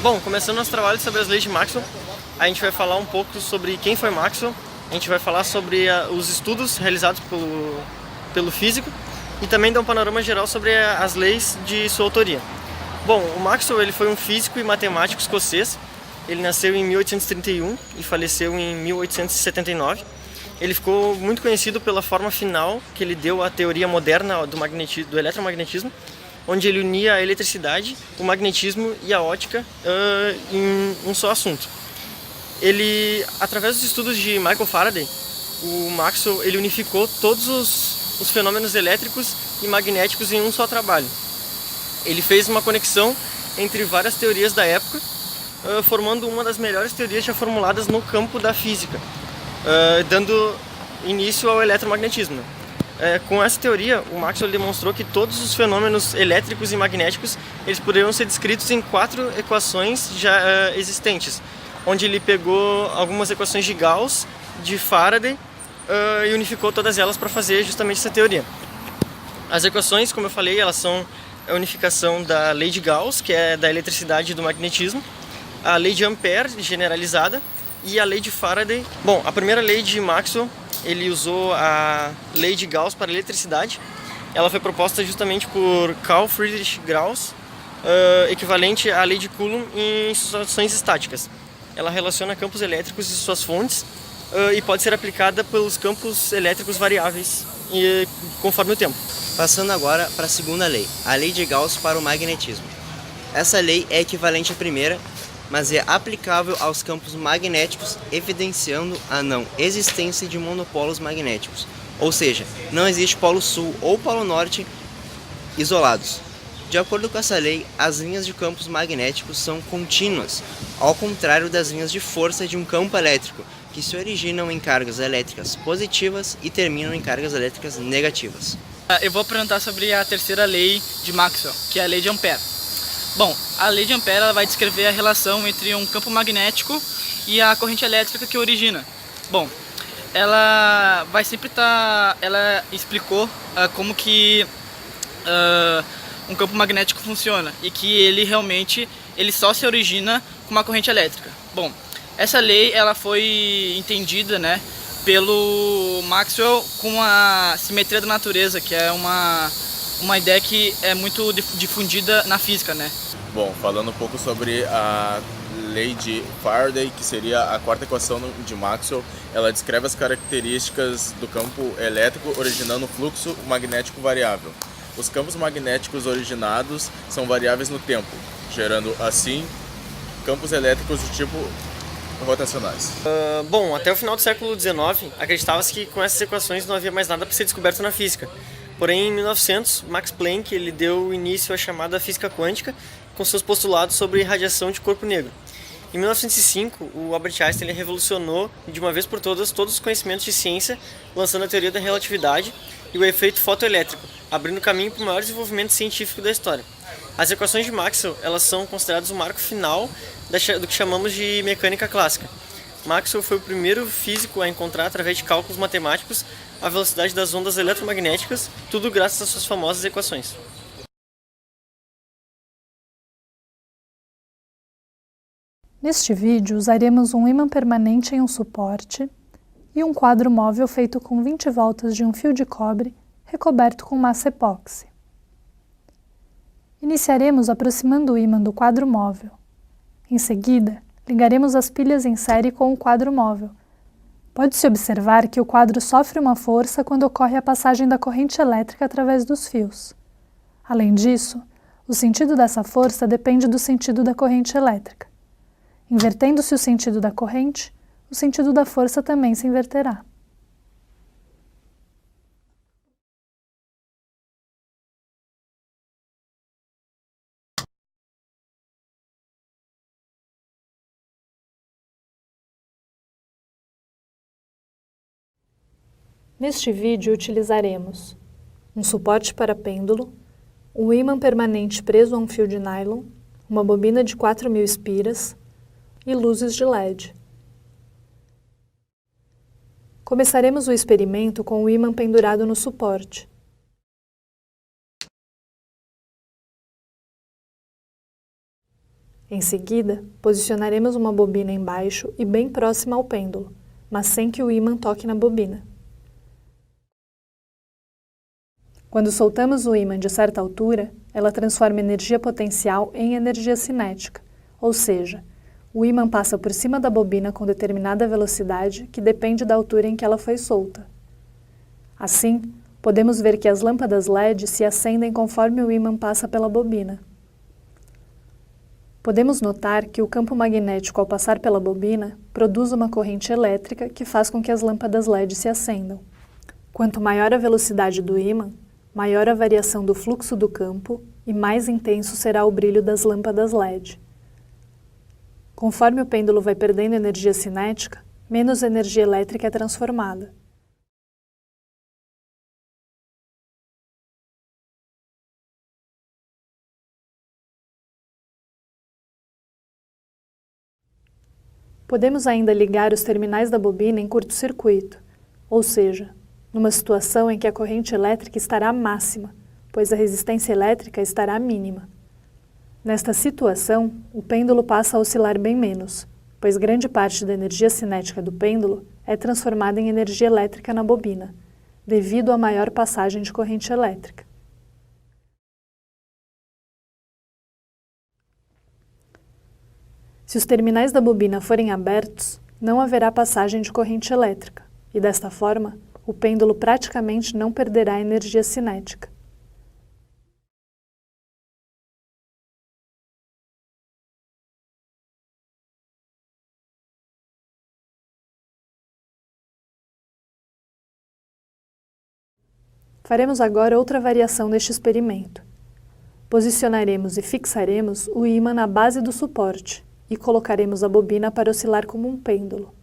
Bom, começando nosso trabalho sobre as leis de Maxwell, a gente vai falar um pouco sobre quem foi Maxwell, a gente vai falar sobre os estudos realizados pelo físico e também dar um panorama geral sobre as leis de sua autoria. Bom, o Maxwell ele foi um físico e matemático escocês. Ele nasceu em 1831 e faleceu em 1879. Ele ficou muito conhecido pela forma final que ele deu à teoria moderna do eletromagnetismo, onde ele unia a eletricidade, o magnetismo e a ótica em um só assunto. Ele, através dos estudos de Michael Faraday, o Maxwell ele unificou todos os fenômenos elétricos e magnéticos em um só trabalho. Ele fez uma conexão entre várias teorias da época, formando uma das melhores teorias já formuladas no campo da física, dando início ao eletromagnetismo. Com essa teoria, o Maxwell demonstrou que todos os fenômenos elétricos e magnéticos eles poderiam ser descritos em 4 equações já existentes, onde ele pegou algumas equações de Gauss, de Faraday e unificou todas elas para fazer justamente essa teoria. As equações, como eu falei, elas são a unificação da lei de Gauss, que é da eletricidade e do magnetismo, a lei de Ampère generalizada e a lei de Faraday. Bom, a primeira lei de Maxwell, ele usou a lei de Gauss para a eletricidade. Ela foi proposta justamente por Carl Friedrich Gauss, equivalente à lei de Coulomb em situações estáticas. Ela relaciona campos elétricos e suas fontes e pode ser aplicada pelos campos elétricos variáveis conforme o tempo. Passando agora para a segunda lei, a lei de Gauss para o magnetismo. Essa lei é equivalente à primeira, mas é aplicável aos campos magnéticos, evidenciando a não existência de monopolos magnéticos, ou seja, não existe polo sul ou polo norte isolados. De acordo com essa lei, as linhas de campos magnéticos são contínuas, ao contrário das linhas de força de um campo elétrico, que se originam em cargas elétricas positivas e terminam em cargas elétricas negativas. Eu vou apresentar sobre a terceira lei de Maxwell, que é a lei de Ampère. Bom, a lei de Ampère ela vai descrever a relação entre um campo magnético e a corrente elétrica que origina. Bom, ela vai sempre estar... Ela explicou como que um campo magnético funciona e que ele realmente só se origina com uma corrente elétrica. Bom, essa lei ela foi entendida, né, pelo Maxwell com a simetria da natureza, que é uma ideia que é muito difundida na física, né? Bom, falando um pouco sobre a lei de Faraday, que seria a quarta equação de Maxwell, ela descreve as características do campo elétrico originando fluxo magnético variável. Os campos magnéticos originados são variáveis no tempo, gerando assim campos elétricos do tipo rotacionais. Bom, até o final do século XIX, acreditava-se que com essas equações não havia mais nada para ser descoberto na física. Porém, em 1900, Max Planck ele deu início à chamada física quântica, com seus postulados sobre radiação de corpo negro. Em 1905, o Albert Einstein ele revolucionou, de uma vez por todas, todos os conhecimentos de ciência, lançando a teoria da relatividade e o efeito fotoelétrico, abrindo caminho para o maior desenvolvimento científico da história. As equações de Maxwell elas são consideradas o marco final do que chamamos de mecânica clássica. Maxwell foi o primeiro físico a encontrar, através de cálculos matemáticos, a velocidade das ondas eletromagnéticas, tudo graças às suas famosas equações. Neste vídeo, usaremos um ímã permanente em um suporte e um quadro móvel feito com 20 voltas de um fio de cobre recoberto com massa epóxi. Iniciaremos aproximando o ímã do quadro móvel. Em seguida, ligaremos as pilhas em série com o quadro móvel. Pode-se observar que o quadro sofre uma força quando ocorre a passagem da corrente elétrica através dos fios. Além disso, o sentido dessa força depende do sentido da corrente elétrica. Invertendo-se o sentido da corrente, o sentido da força também se inverterá. Neste vídeo utilizaremos um suporte para pêndulo, um ímã permanente preso a um fio de nylon, uma bobina de 4.000 espiras e luzes de LED. Começaremos o experimento com o ímã pendurado no suporte. Em seguida, posicionaremos uma bobina embaixo e bem próxima ao pêndulo, mas sem que o ímã toque na bobina. Quando soltamos o ímã de certa altura, ela transforma energia potencial em energia cinética, ou seja, o ímã passa por cima da bobina com determinada velocidade que depende da altura em que ela foi solta. Assim, podemos ver que as lâmpadas LED se acendem conforme o ímã passa pela bobina. Podemos notar que o campo magnético, ao passar pela bobina, produz uma corrente elétrica que faz com que as lâmpadas LED se acendam. Quanto maior a velocidade do ímã, maior a variação do fluxo do campo e mais intenso será o brilho das lâmpadas LED. Conforme o pêndulo vai perdendo energia cinética, menos energia elétrica é transformada. Podemos ainda ligar os terminais da bobina em curto-circuito, ou seja, numa situação em que a corrente elétrica estará máxima, pois a resistência elétrica estará mínima. Nesta situação, o pêndulo passa a oscilar bem menos, pois grande parte da energia cinética do pêndulo é transformada em energia elétrica na bobina, devido à maior passagem de corrente elétrica. Se os terminais da bobina forem abertos, não haverá passagem de corrente elétrica, e desta forma, o pêndulo praticamente não perderá energia cinética. Faremos agora outra variação deste experimento. Posicionaremos e fixaremos o ímã na base do suporte e colocaremos a bobina para oscilar como um pêndulo.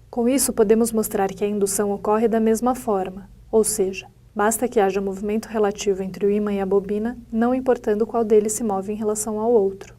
Com isso, podemos mostrar que a indução ocorre da mesma forma, ou seja, basta que haja movimento relativo entre o ímã e a bobina, não importando qual deles se move em relação ao outro.